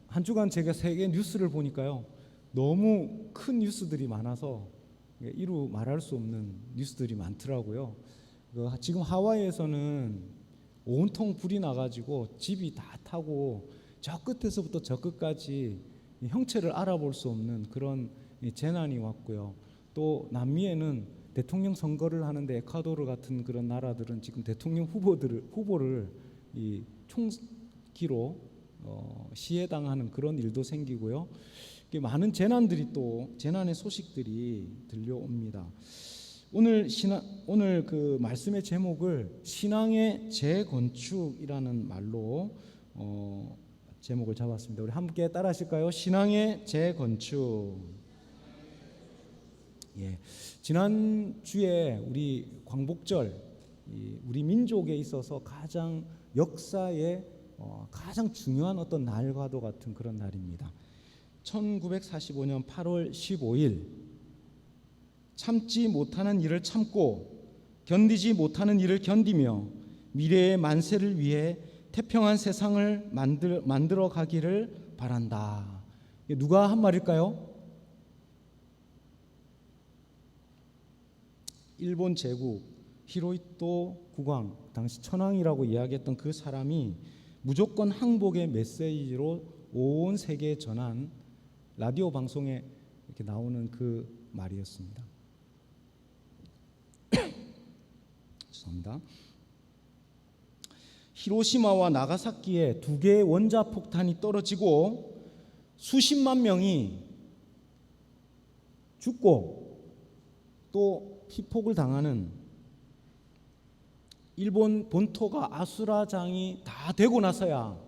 한 주간 제가 세계 뉴스를 보니까요, 너무 큰 뉴스들이 많아서 이루 말할 수 없는 뉴스들이 많더라고요. 지금 하와이에서는 온통 불이 나가지고 집이 다 타고 저 끝에서부터 저 끝까지 형체를 알아볼 수 없는 그런 재난이 왔고요. 또 남미에는 대통령 선거를 하는데 에콰도르 같은 그런 나라들은 지금 대통령 후보를 이 총기로 시해당하는 그런 일도 생기고요. 많은 재난의 소식들이 들려옵니다. 오늘 그 말씀의 제목을 신앙의 재건축이라는 말로 제목을 잡았습니다. 우리 함께 따라하실까요? 신앙의 재건축. 예, 지난 주에 우리 광복절, 우리 민족에 있어서 가장 역사에 가장 중요한 어떤 날과도 같은 그런 날입니다. 1945년 8월 15일, 참지 못하는 일을 참고 견디지 못하는 일을 견디며 미래의 만세를 위해 태평한 세상을 만들어 가기를 바란다. 누가 한 말일까요? 일본 제국 히로히토 국왕, 당시 천황이라고 이야기했던 그 사람이 무조건 항복의 메시지로 온 세계에 전한 라디오 방송에 이렇게 나오는 그 말이었습니다. 죄송합니다. 히로시마와 나가사키에 두 개의 원자폭탄이 떨어지고 수십만 명이 죽고 또 피폭을 당하는 일본 본토가 아수라장이 다 되고 나서야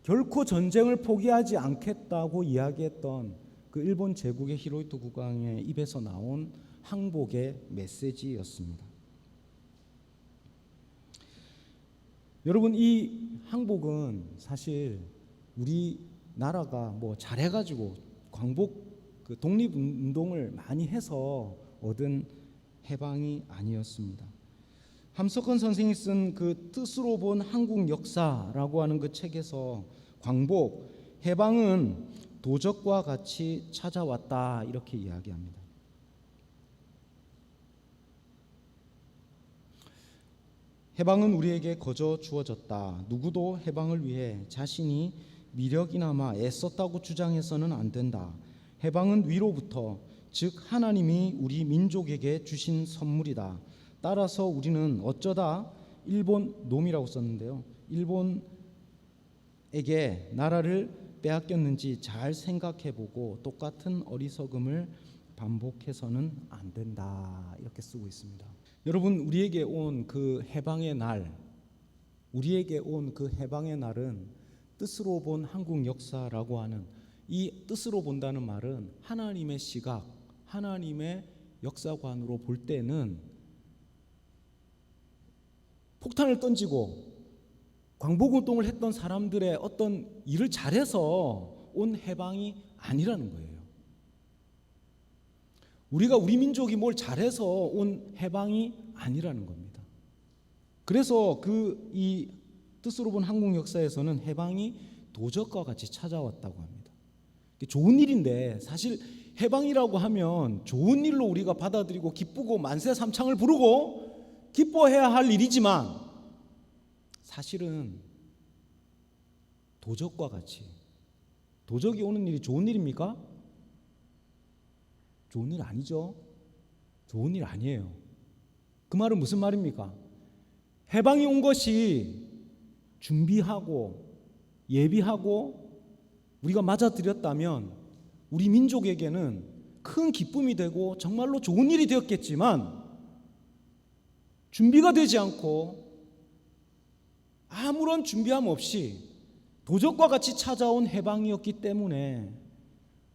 결코 전쟁을 포기하지 않겠다고 이야기했던 그 일본 제국의 히로히토 국왕의 입에서 나온 항복의 메시지였습니다. 여러분, 이 항복은 사실 우리나라가 뭐 잘해가지고 광복 그 독립운동을 많이 해서 얻은 해방이 아니었습니다. 함석헌 선생이 쓴 그 뜻으로 본 한국 역사라고 하는 그 책에서 광복, 해방은 도적과 같이 찾아왔다 이렇게 이야기합니다. 해방은 우리에게 거저 주어졌다. 누구도 해방을 위해 자신이 미력이나마 애썼다고 주장해서는 안 된다. 해방은 위로부터, 즉 하나님이 우리 민족에게 주신 선물이다. 따라서 우리는 어쩌다 일본 놈이라고 썼는데요, 일본에게 나라를 빼앗겼는지 잘 생각해보고 똑같은 어리석음을 반복해서는 안 된다 이렇게 쓰고 있습니다. 여러분, 우리에게 온 그 해방의 날은 뜻으로 본 한국 역사라고 하는, 이 뜻으로 본다는 말은 하나님의 시각, 하나님의 역사관으로 볼 때는 폭탄을 던지고 광복운동을 했던 사람들의 어떤 일을 잘해서 온 해방이 아니라는 거예요. 우리 민족이 뭘 잘해서 온 해방이 아니라는 겁니다. 그래서 이 뜻으로 본 한국 역사에서는 해방이 도적과 같이 찾아왔다고 합니다. 좋은 일인데, 사실 해방이라고 하면 좋은 일로 우리가 받아들이고 기쁘고 만세 삼창을 부르고 기뻐해야 할 일이지만, 사실은 도적과 같이, 도적이 오는 일이 좋은 일입니까? 좋은 일 아니죠. 좋은 일 아니에요. 그 말은 무슨 말입니까? 해방이 온 것이 준비하고 예비하고 우리가 맞아들였다면 우리 민족에게는 큰 기쁨이 되고 정말로 좋은 일이 되었겠지만, 준비가 되지 않고 아무런 준비함 없이 도적과 같이 찾아온 해방이었기 때문에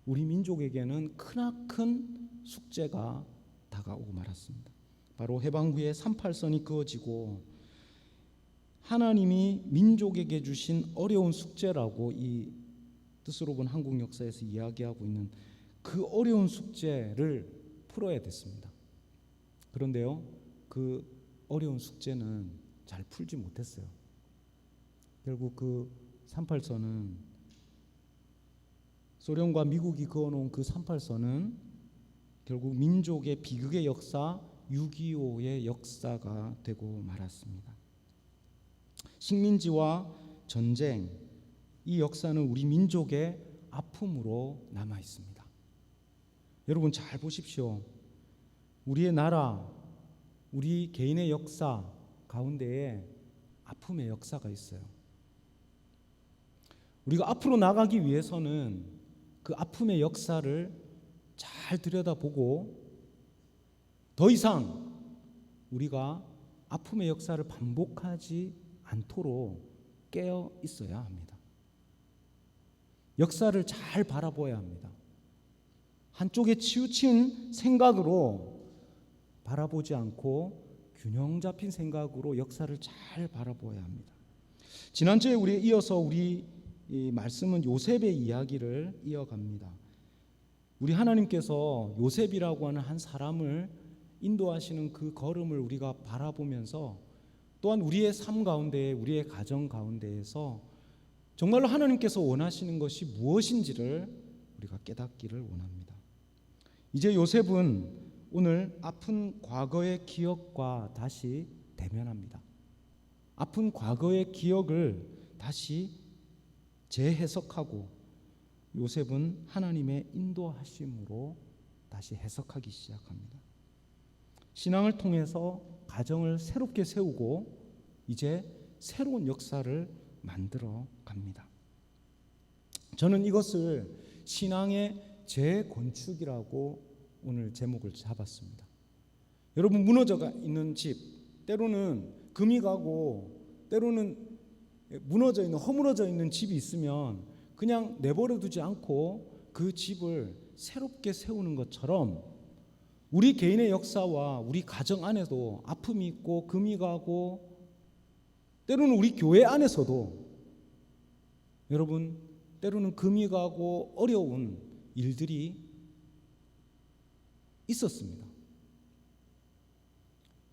우리 민족에게는 크나큰 숙제가 다가오고 말았습니다. 바로 해방 후에 38선이 그어지고 하나님이 민족에게 주신 어려운 숙제라고 이 뜻으로 본 한국 역사에서 이야기하고 있는 그 어려운 숙제를 풀어야 됐습니다. 그런데요, 그 어려운 숙제는 잘 풀지 못했어요. 결국 그 38선은 소련과 미국이 그어놓은 그 38선은 결국 민족의 비극의 역사 6.25의 역사가 되고 말았습니다. 식민지와 전쟁, 이 역사는 우리 민족의 아픔으로 남아 있습니다. 여러분 잘 보십시오. 우리의 나라, 우리 개인의 역사 가운데에 아픔의 역사가 있어요. 우리가 앞으로 나가기 위해서는 그 아픔의 역사를 잘 들여다보고 더 이상 우리가 아픔의 역사를 반복하지 않도록 깨어 있어야 합니다. 역사를 잘 바라보아야 합니다. 한쪽에 치우친 생각으로 바라보지 않고 균형 잡힌 생각으로 역사를 잘 바라보아야 합니다. 지난주에 이어서 우리 이 말씀은 요셉의 이야기를 이어갑니다. 우리 하나님께서 요셉이라고 하는 한 사람을 인도하시는 그 걸음을 우리가 바라보면서 또한 우리의 삶 가운데, 우리의 가정 가운데에서 정말로 하나님께서 원하시는 것이 무엇인지를 우리가 깨닫기를 원합니다. 이제 요셉은 오늘 아픈 과거의 기억과 다시 대면합니다. 아픈 과거의 기억을 다시 재해석하고 요셉은 하나님의 인도하심으로 다시 해석하기 시작합니다. 신앙을 통해서 가정을 새롭게 세우고 이제 새로운 역사를 만들어 갑니다. 저는 이것을 신앙의 재건축이라고 오늘 제목을 잡았습니다. 여러분 무너져 있는 집, 때로는 금이 가고 때로는 무너져 있는, 허물어져 있는 집이 있으면 그냥 내버려 두지 않고 그 집을 새롭게 세우는 것처럼 우리 개인의 역사와 우리 가정 안에도 아픔이 있고 금이 가고 때로는 우리 교회 안에서도 여러분 때로는 금이 가고 어려운 일들이 있었습니다.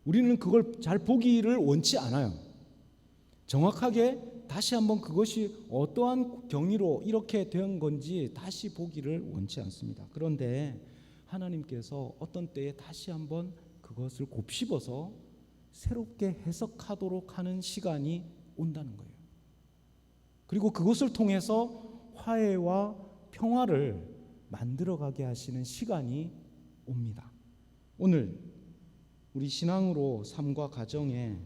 우리는 그걸 잘 보기를 원치 않아요. 정확하게 다시 한번 그것이 어떠한 경위로 이렇게 된 건지 다시 보기를 원치 않습니다. 그런데 하나님께서 어떤 때에 다시 한번 그것을 곱씹어서 새롭게 해석하도록 하는 시간이 온다는 거예요. 그리고 그것을 통해서 화해와 평화를 만들어가게 하시는 시간이 옵니다. 오늘 우리 신앙으로 삶과 가정에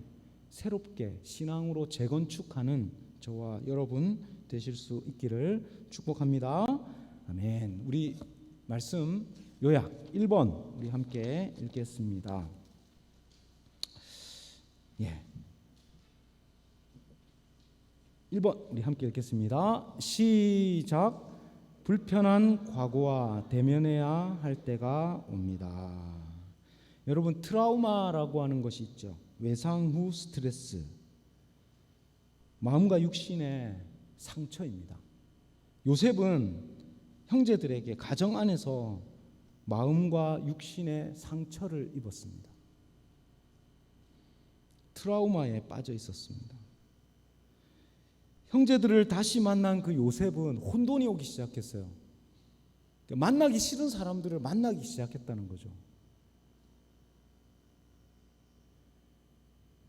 새롭게 신앙으로 재건축하는 저와 여러분 되실 수 있기를 축복합니다. 아멘. 우리 말씀 요약 1번 우리 함께 읽겠습니다. 1번 우리 함께 읽겠습니다. 시작. 불편한 과거와 대면해야 할 때가 옵니다. 여러분 트라우마라고 하는 것이 있죠. 외상 후 스트레스, 마음과 육신의 상처입니다. 요셉은 형제들에게 가정 안에서 마음과 육신의 상처를 입었습니다. 트라우마에 빠져 있었습니다. 형제들을 다시 만난 그 요셉은 혼돈이 오기 시작했어요. 만나기 싫은 사람들을 만나기 시작했다는 거죠.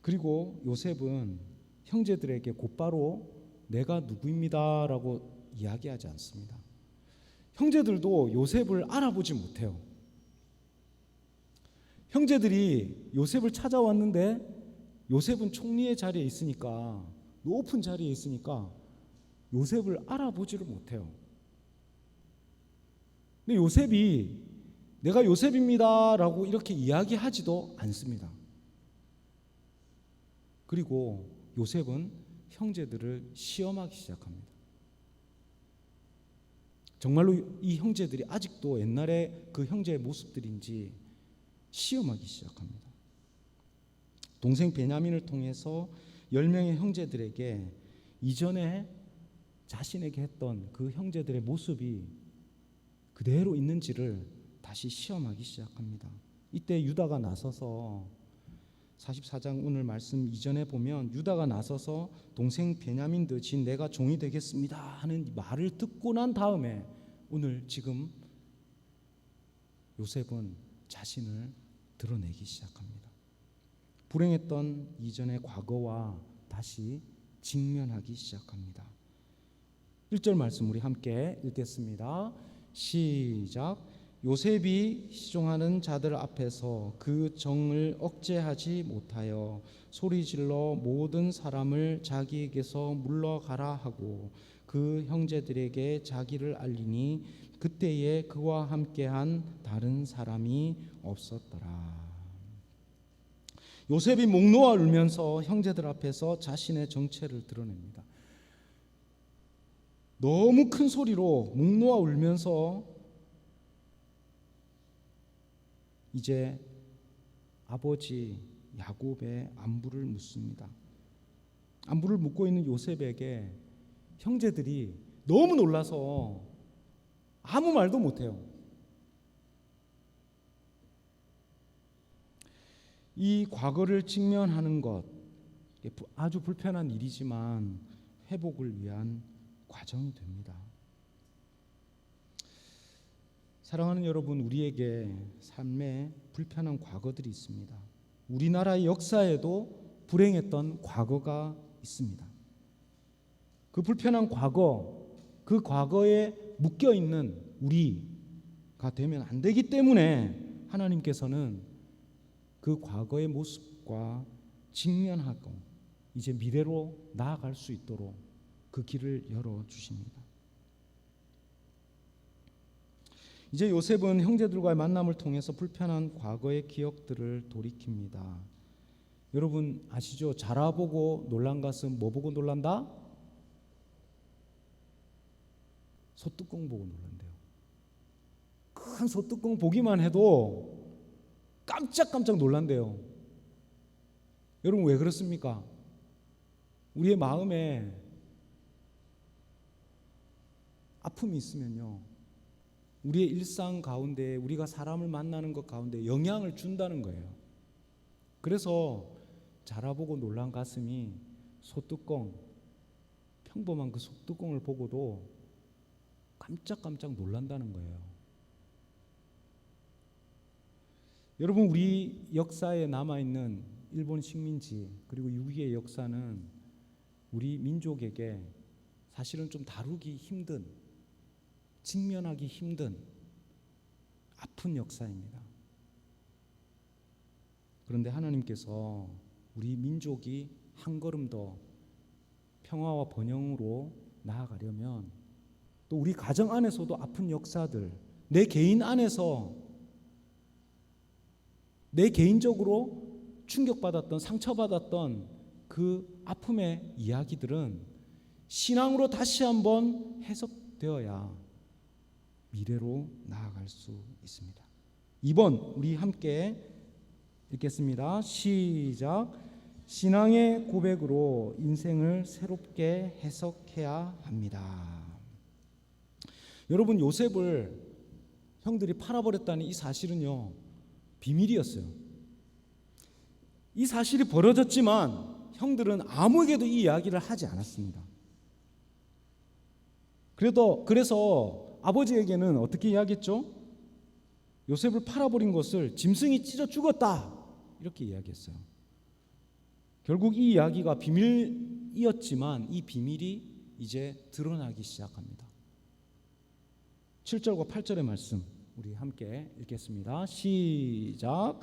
그리고 요셉은 형제들에게 곧바로 내가 누구입니다 라고 이야기하지 않습니다. 형제들도 요셉을 알아보지 못해요. 형제들이 요셉을 찾아왔는데 요셉은 총리의 자리에 있으니까, 높은 자리에 있으니까 요셉을 알아보지를 못해요. 근데 요셉이 내가 요셉입니다 라고 이렇게 이야기하지도 않습니다. 그리고 요셉은 형제들을 시험하기 시작합니다. 정말로 이 형제들이 아직도 옛날에 그 형제의 모습들인지 시험하기 시작합니다. 동생 베냐민을 통해서 10명의 형제들에게 이전에 자신에게 했던 그 형제들의 모습이 그대로 있는지를 다시 시험하기 시작합니다. 이때 유다가 나서서 44장 오늘 말씀 이전에 보면 유다가 나서서 동생 베냐민도 진 내가 종이 되겠습니다 하는 말을 듣고 난 다음에 오늘 지금 요셉은 자신을 드러내기 시작합니다. 불행했던 이전의 과거와 다시 직면하기 시작합니다. 1절 말씀 우리 함께 읽겠습니다. 시작. 요셉이 시종하는 자들 앞에서 그 정을 억제하지 못하여 소리질러 모든 사람을 자기에게서 물러가라 하고 그 형제들에게 자기를 알리니 그때에 그와 함께한 다른 사람이 없었더라. 요셉이 목 놓아 울면서 형제들 앞에서 자신의 정체를 드러냅니다. 너무 큰 소리로 목 놓아 울면서 이제 아버지 야곱의 안부를 묻습니다. 안부를 묻고 있는 요셉에게 형제들이 너무 놀라서 아무 말도 못해요. 이 과거를 직면하는 것 아주 불편한 일이지만 회복을 위한 과정이 됩니다. 사랑하는 여러분, 우리에게 삶에 불편한 과거들이 있습니다. 우리나라의 역사에도 불행했던 과거가 있습니다. 그 불편한 과거, 그 과거에 묶여있는 우리가 되면 안 되기 때문에 하나님께서는 그 과거의 모습과 직면하고 이제 미래로 나아갈 수 있도록 그 길을 열어주십니다. 이제 요셉은 형제들과의 만남을 통해서 불편한 과거의 기억들을 돌이킵니다. 여러분 아시죠? 자라보고 놀란 것은 뭐 보고 놀란다? 소뚜껑 보고 놀란대요. 큰 소뚜껑 보기만 해도 깜짝깜짝 놀란대요. 여러분 왜 그렇습니까? 우리의 마음에 아픔이 있으면요, 우리의 일상 가운데 우리가 사람을 만나는 것 가운데 영향을 준다는 거예요. 그래서 자라보고 놀란 가슴이 소뚜껑, 평범한 그 소뚜껑을 보고도 깜짝깜짝 놀란다는 거예요. 여러분 우리 역사에 남아있는 일본 식민지 그리고 유기의 역사는 우리 민족에게 사실은 좀 다루기 힘든, 직면하기 힘든 아픈 역사입니다. 그런데 하나님께서 우리 민족이 한 걸음 더 평화와 번영으로 나아가려면 또 우리 가정 안에서도 아픈 역사들, 내 개인 안에서 내 개인적으로 충격받았던, 상처받았던 그 아픔의 이야기들은 신앙으로 다시 한번 해석되어야 미래로 나아갈 수 있습니다. 2번 우리 함께 읽겠습니다. 시작. 신앙의 고백으로 인생을 새롭게 해석해야 합니다. 여러분 요셉을 형들이 팔아버렸다는 이 사실은요 비밀이었어요. 이 사실이 벌어졌지만 형들은 아무에게도 이 이야기를 하지 않았습니다. 그래서 아버지에게는 어떻게 이야기했죠? 요셉을 팔아버린 것을 짐승이 찢어 죽었다 이렇게 이야기했어요. 결국 이 이야기가 비밀이었지만 이 비밀이 이제 드러나기 시작합니다. 7절과 8절의 말씀 우리 함께 읽겠습니다. 시작.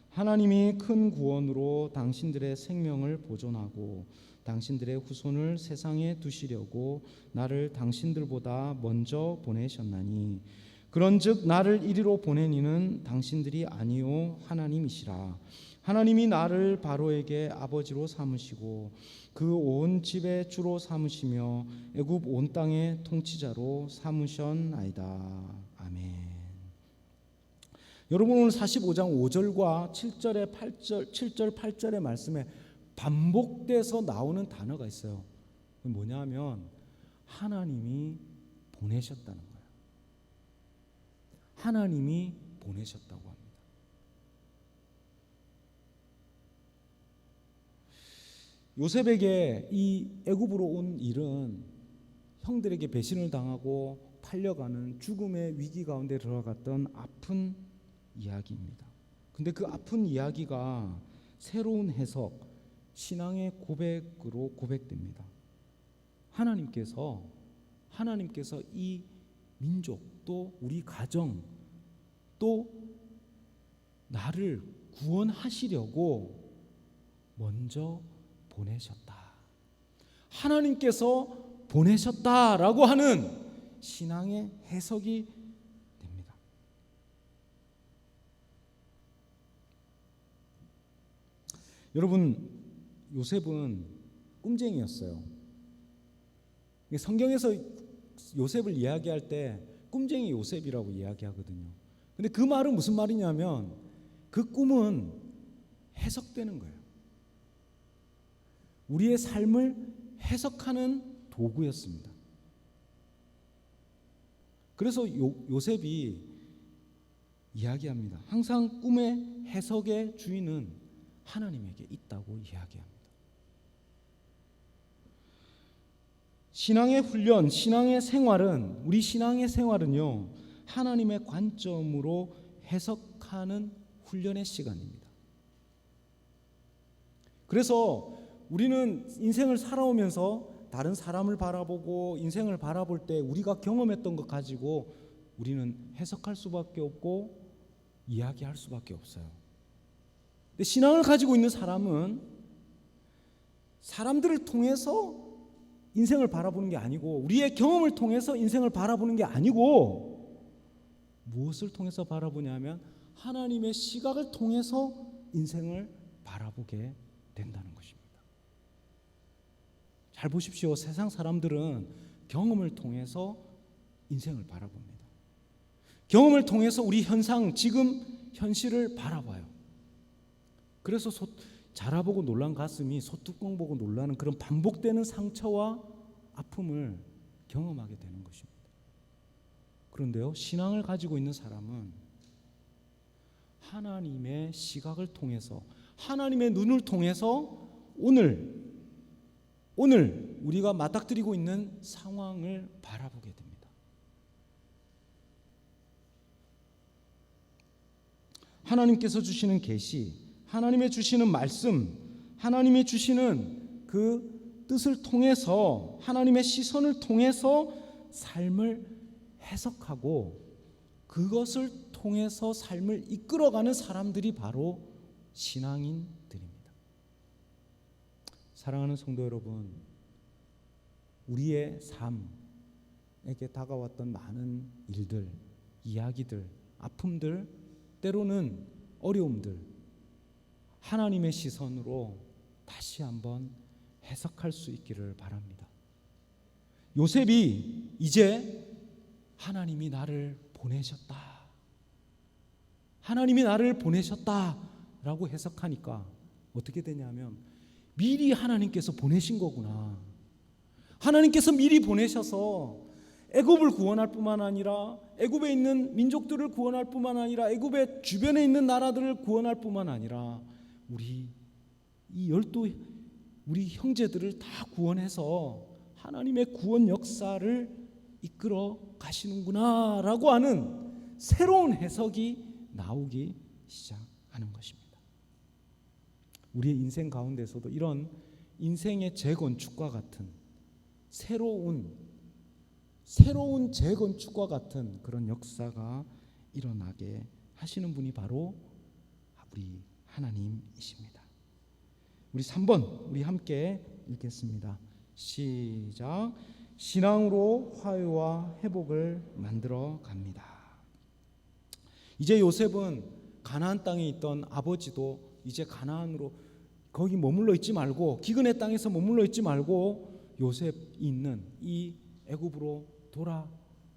하나님이 큰 구원으로 당신들의 생명을 보존하고 당신들의 후손을 세상에 두시려고 나를 당신들보다 먼저 보내셨나니 그런즉 나를 이리로 보낸 이는 당신들이 아니요 하나님이시라. 하나님이 나를 바로에게 아버지로 삼으시고 그 온 집의 주로 삼으시며 애굽 온 땅의 통치자로 삼으셨나이다. 아멘. 여러분 오늘 45장 5절과 7절 8절의 말씀에 반복돼서 나오는 단어가 있어요. 뭐냐 하면 하나님이 보내셨다는 거예요. 하나님이 보내셨다고 합니다. 요셉에게 이 애굽으로 온 일은 형들에게 배신을 당하고 팔려가는 죽음의 위기 가운데 들어갔던 아픈 이야기입니다. 근데 그 아픈 이야기가 새로운 해석, 신앙의 고백으로 고백됩니다. 하나님께서 이 민족, 또 우리 가정, 또 나를 구원하시려고 먼저 보내셨다. 하나님께서 보내셨다라고 하는 신앙의 해석이 됩니다. 여러분, 요셉은 꿈쟁이였어요. 성경에서 요셉을 이야기할 때 꿈쟁이 요셉이라고 이야기하거든요. 근데 그 말은 무슨 말이냐면 그 꿈은 해석되는 거예요. 우리의 삶을 해석하는 도구였습니다. 그래서 요셉이 이야기합니다. 항상 꿈의 해석의 주인은 하나님에게 있다고 이야기합니다. 신앙의 훈련, 신앙의 생활은, 우리 신앙의 생활은요, 하나님의 관점으로 해석하는 훈련의 시간입니다. 그래서 우리는 인생을 살아오면서 다른 사람을 바라보고 인생을 바라볼 때 우리가 경험했던 것 가지고 우리는 해석할 수밖에 없고 이야기할 수밖에 없어요. 근데 신앙을 가지고 있는 사람은 사람들을 통해서 인생을 바라보는 게 아니고, 우리의 경험을 통해서 인생을 바라보는 게 아니고, 무엇을 통해서 바라보냐면 하나님의 시각을 통해서 인생을 바라보게 된다는 것입니다. 잘 보십시오. 세상 사람들은 경험을 통해서 인생을 바라봅니다. 경험을 통해서 우리 현상, 지금 현실을 바라봐요. 그래서 자라보고 놀란 가슴이 소뚜껑 보고 놀라는 그런 반복되는 상처와 아픔을 경험하게 되는 것입니다. 그런데요, 신앙을 가지고 있는 사람은 하나님의 시각을 통해서, 하나님의 눈을 통해서 오늘 우리가 맞닥뜨리고 있는 상황을 바라보게 됩니다. 하나님께서 주시는 계시, 하나님의 주시는 말씀, 하나님이 주시는 그 뜻을 통해서, 하나님의 시선을 통해서 삶을 해석하고 그것을 통해서 삶을 이끌어가는 사람들이 바로 신앙인들입니다. 사랑하는 성도 여러분, 우리의 삶에게 다가왔던 많은 일들, 이야기들, 아픔들, 때로는 어려움들, 하나님의 시선으로 다시 한번 해석할 수 있기를 바랍니다. 요셉이 이제 하나님이 나를 보내셨다, 하나님이 나를 보내셨다라고 해석하니까 어떻게 되냐면 미리 하나님께서 보내신 거구나. 하나님께서 미리 보내셔서 애굽을 구원할 뿐만 아니라 애굽에 있는 민족들을 구원할 뿐만 아니라 애굽의 주변에 있는 나라들을 구원할 뿐만 아니라 우리 이 12 우리 형제들을 다 구원해서 하나님의 구원 역사를 이끌어 가시는구나라고 하는 새로운 해석이 나오기 시작하는 것입니다. 우리의 인생 가운데서도 이런 인생의 재건축과 같은 새로운 재건축과 같은 그런 역사가 일어나게 하시는 분이 바로 우리 하나님이십니다. 우리 3번 우리 함께 읽겠습니다. 시작. 신앙으로 화해와 회복을 만들어 갑니다. 이제 요셉은 가나안 땅에 있던 아버지도 이제 가나안으로 거기 머물러 있지 말고, 기근의 땅에서 머물러 있지 말고 요셉이 있는 이 애굽으로 돌아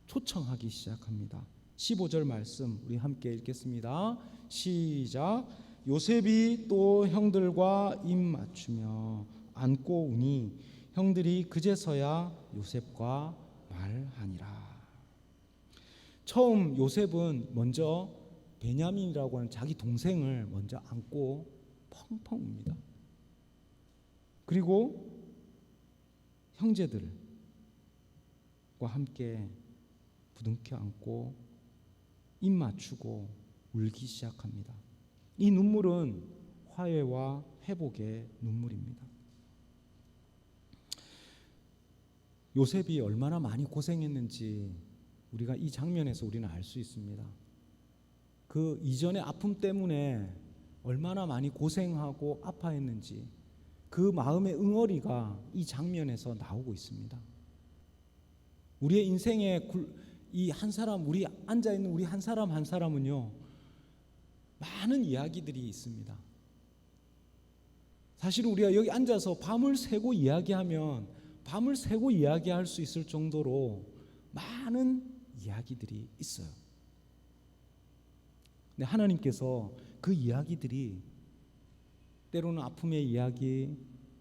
초청하기 시작합니다. 15절 말씀 우리 함께 읽겠습니다. 시작. 요셉이 또 형들과 입 맞추며 안고 우니 형들이 그제서야 요셉과 말하니라. 처음 요셉은 먼저 베냐민이라고 하는 자기 동생을 먼저 안고 펑펑 웁니다. 그리고 형제들을, 함께 부둥켜 안고 입 맞추고 울기 시작합니다. 이 눈물은 화해와 회복의 눈물입니다. 요셉이 얼마나 많이 고생했는지 우리가 이 장면에서 우리는 알 수 있습니다. 그 이전의 아픔 때문에 얼마나 많이 고생하고 아파했는지 그 마음의 응어리가 이 장면에서 나오고 있습니다. 우리의 인생에 이 한 사람, 우리 앉아있는 우리 한 사람 한 사람은요, 많은 이야기들이 있습니다. 사실은 우리가 여기 앉아서 밤을 새고 이야기하면 밤을 새고 이야기할 수 있을 정도로 많은 이야기들이 있어요. 근데 하나님께서 그 이야기들이 때로는 아픔의 이야기,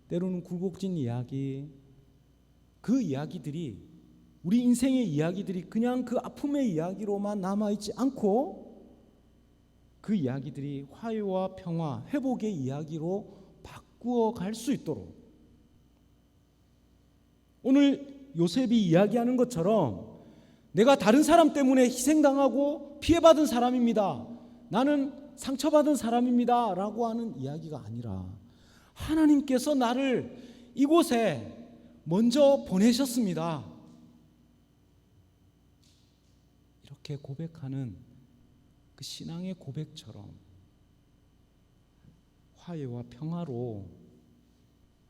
때로는 굴곡진 이야기, 그 이야기들이 우리 인생의 이야기들이 그냥 그 아픔의 이야기로만 남아있지 않고 그 이야기들이 화해와 평화, 회복의 이야기로 바꾸어 갈 수 있도록 오늘 요셉이 이야기하는 것처럼 내가 다른 사람 때문에 희생당하고 피해받은 사람입니다. 나는 상처받은 사람입니다. 라고 하는 이야기가 아니라 하나님께서 나를 이곳에 먼저 보내셨습니다. 이렇게 고백하는 그 신앙의 고백처럼 화해와 평화로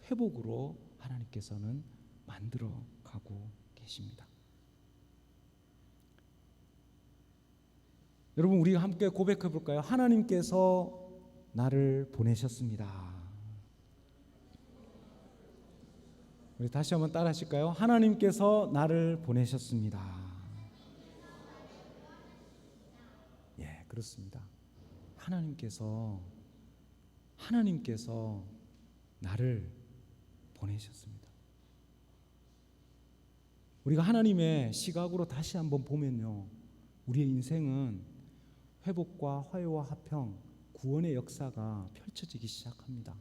회복으로 하나님께서는 만들어 가고 계십니다. 여러분, 우리가 함께 고백해 볼까요? 하나님께서 나를 보내셨습니다. 우리 다시 한번 따라 하실까요? 하나님께서 나를 보내셨습니다. 예, 그렇습니다. 하나님께서 나를 보내셨습니다. 우리가 하나님의 시각으로 다시 한번 보면요, 우리의 인생은 회복과 화해와 화평, 구원의 역사가 펼쳐지기 시작합니다.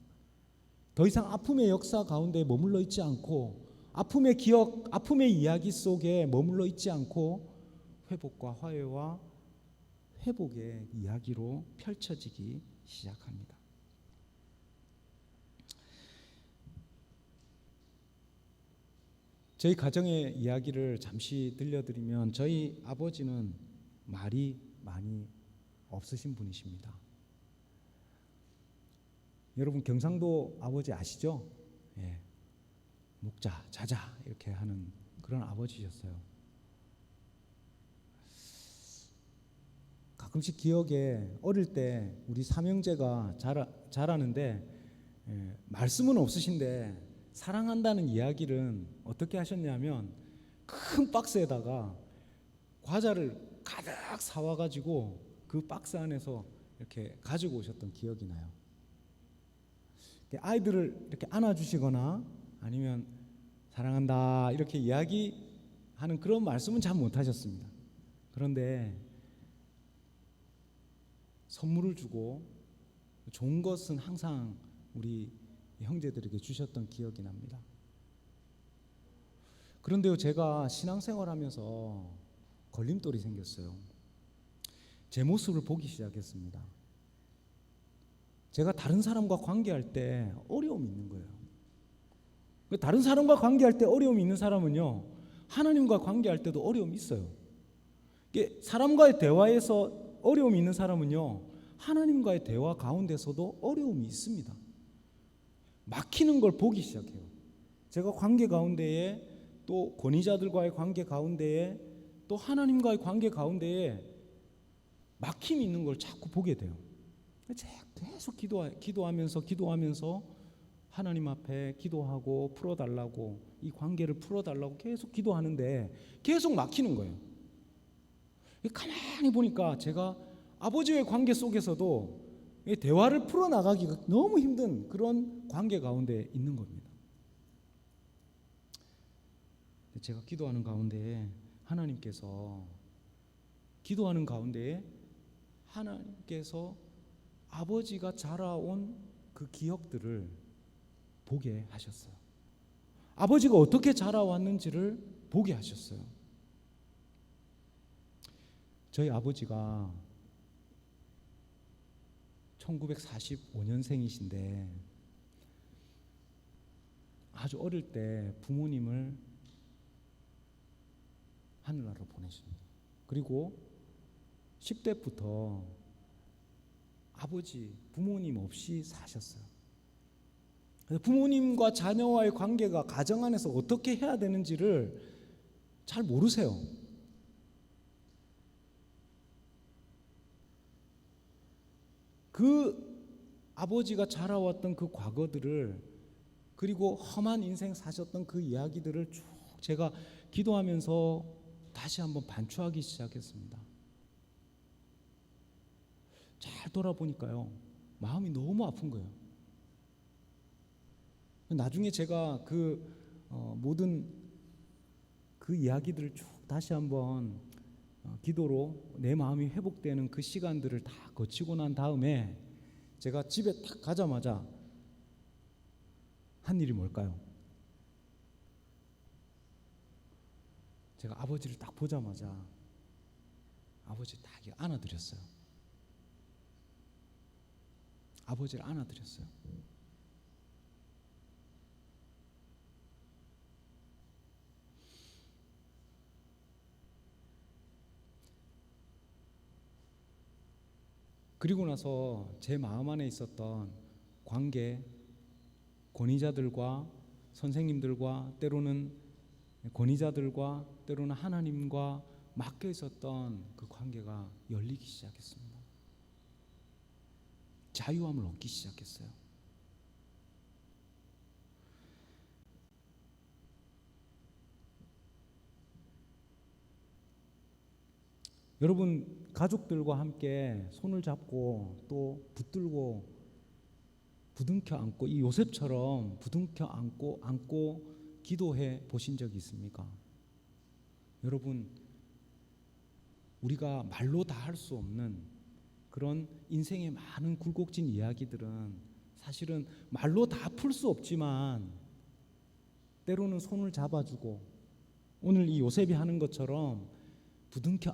더 이상 아픔의 역사 가운데 머물러 있지 않고 아픔의 기억, 아픔의 이야기 속에 머물러 있지 않고 회복과 화해와 회복의 이야기로 펼쳐지기 시작합니다. 저희 가정의 이야기를 잠시 들려드리면 저희 아버지는 말이 많이 없으신 분이십니다. 여러분 경상도 아버지 아시죠? 예. 먹자, 자자 이렇게 하는 그런 아버지셨어요. 가끔씩 기억에 어릴 때 우리 삼형제가 자라는데 말씀은 없으신데 사랑한다는 이야기를 어떻게 하셨냐면 큰 박스에다가 과자를 가득 사와가지고 그 박스 안에서 이렇게 가지고 오셨던 기억이 나요. 아이들을 이렇게 안아주시거나 아니면 사랑한다 이렇게 이야기하는 그런 말씀은 잘 못하셨습니다. 그런데 선물을 주고 좋은 것은 항상 우리 형제들에게 주셨던 기억이 납니다. 그런데요, 제가 신앙생활하면서 걸림돌이 생겼어요. 제 모습을 보기 시작했습니다. 제가 다른 사람과 관계할 때 어려움이 있는 거예요. 다른 사람과 관계할 때 어려움이 있는 사람은요, 하나님과 관계할 때도 어려움이 있어요. 사람과의 대화에서 어려움이 있는 사람은요, 하나님과의 대화 가운데서도 어려움이 있습니다. 막히는 걸 보기 시작해요. 제가 관계 가운데에 또 권위자들과의 관계 가운데에 또 하나님과의 관계 가운데에 막힘이 있는 걸 자꾸 보게 돼요. 계속 기도하면서 하나님 앞에 기도하고 풀어달라고, 이 관계를 풀어달라고 계속 기도하는데 계속 막히는 거예요. 가만히 보니까 제가 아버지의 관계 속에서도 대화를 풀어나가기가 너무 힘든 그런 관계 가운데 있는 겁니다. 제가 기도하는 가운데 하나님께서 아버지가 자라온 그 기억들을 보게 하셨어요. 아버지가 어떻게 자라왔는지를 보게 하셨어요. 저희 아버지가 1945년생이신데 아주 어릴 때 부모님을 하늘나라로 보내십니다. 그리고 10대부터 아버지, 부모님 없이 사셨어요. 그래서 부모님과 자녀와의 관계가 가정 안에서 어떻게 해야 되는지를 잘 모르세요. 그 아버지가 자라왔던 그 과거들을, 그리고 험한 인생 사셨던 그 이야기들을 쭉 제가 기도하면서 다시 한번 반추하기 시작했습니다. 잘 돌아보니까요, 마음이 너무 아픈 거예요. 나중에 제가 모든 그 이야기들을 쭉 다시 한번 기도로 내 마음이 회복되는 그 시간들을 다 거치고 난 다음에 제가 집에 딱 가자마자 한 일이 뭘까요? 제가 아버지를 딱 보자마자 아버지를 딱 안아드렸어요. 아버지를 안아드렸어요. 그리고 나서 제 마음 안에 있었던 관계, 권위자들과 선생님들과 때로는 권위자들과 때로는 하나님과 막혀 있었던 그 관계가 열리기 시작했습니다. 자유함을 얻기 시작했어요. 여러분, 가족들과 함께 손을 잡고 또 붙들고 부둥켜 안고, 이 요셉처럼 부둥켜 안고 기도해 보신 적이 있습니까? 여러분, 우리가 말로 다 할 수 없는 그런 인생의 많은 굴곡진 이야기들은 사실은 말로 다 풀 수 없지만 때로는 손을 잡아주고, 오늘 이 요셉이 하는 것처럼 부둥켜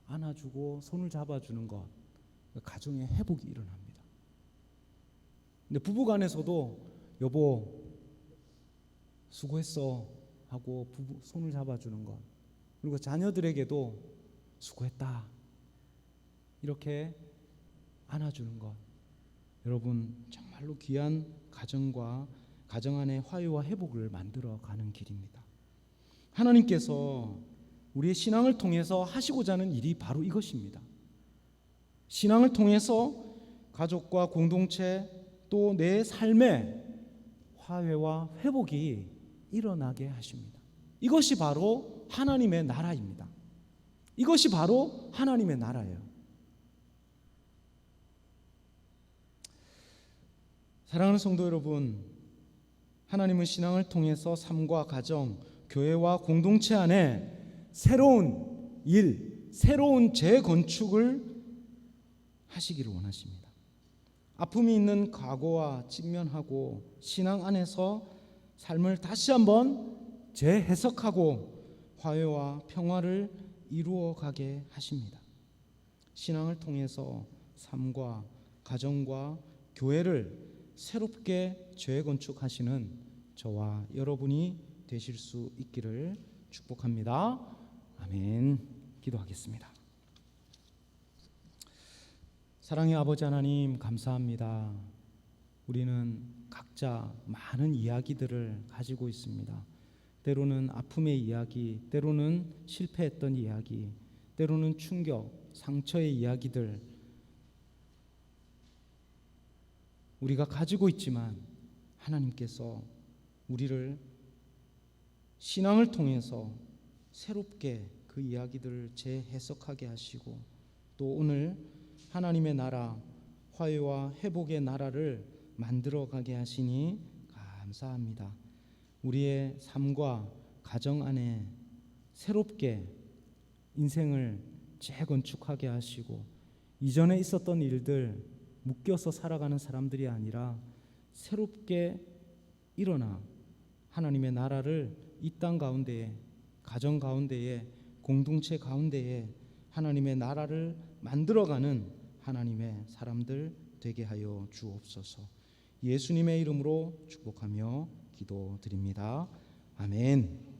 안아주고 손을 잡아주는 것, 가정의 회복이 일어납니다. 근데 부부간에서도 여보 수고했어 하고 부부 손을 잡아주는 것, 그리고 자녀들에게도 수고했다 이렇게 안아주는 것, 여러분 정말로 귀한 가정 안의 화해와 회복을 만들어가는 길입니다. 하나님께서 우리의 신앙을 통해서 하시고자 하는 일이 바로 이것입니다. 신앙을 통해서 가족과 공동체 또 내 삶의 화해와 회복이 일어나게 하십니다. 이것이 바로 하나님의 나라입니다. 이것이 바로 하나님의 나라예요. 사랑하는 성도 여러분, 하나님은 신앙을 통해서 삶과 가정, 교회와 공동체 안에 새로운 일, 새로운 재건축을 하시기를 원하십니다. 아픔이 있는 과거와 직면하고 신앙 안에서 삶을 다시 한번 재해석하고 화해와 평화를 이루어가게 하십니다. 신앙을 통해서 삶과 가정과 교회를 새롭게 재건축하시는 저와 여러분이 되실 수 있기를 축복합니다. 아멘. 기도하겠습니다. 사랑의 아버지 하나님, 감사합니다. 우리는 각자 많은 이야기들을 가지고 있습니다. 때로는 아픔의 이야기, 때로는 실패했던 이야기, 때로는 충격, 상처의 이야기들 우리가 가지고 있지만 하나님께서 우리를 신앙을 통해서 새롭게 그 이야기들을 재해석하게 하시고 또 오늘 하나님의 나라, 화해와 회복의 나라를 만들어가게 하시니 감사합니다. 우리의 삶과 가정 안에 새롭게 인생을 재건축하게 하시고 이전에 있었던 일들 묶여서 살아가는 사람들이 아니라 새롭게 일어나 하나님의 나라를 이 땅 가운데에, 가정 가운데에, 공동체 가운데에 하나님의 나라를 만들어가는 하나님의 사람들 되게 하여 주옵소서. 예수님의 이름으로 축복하며 기도드립니다. 아멘.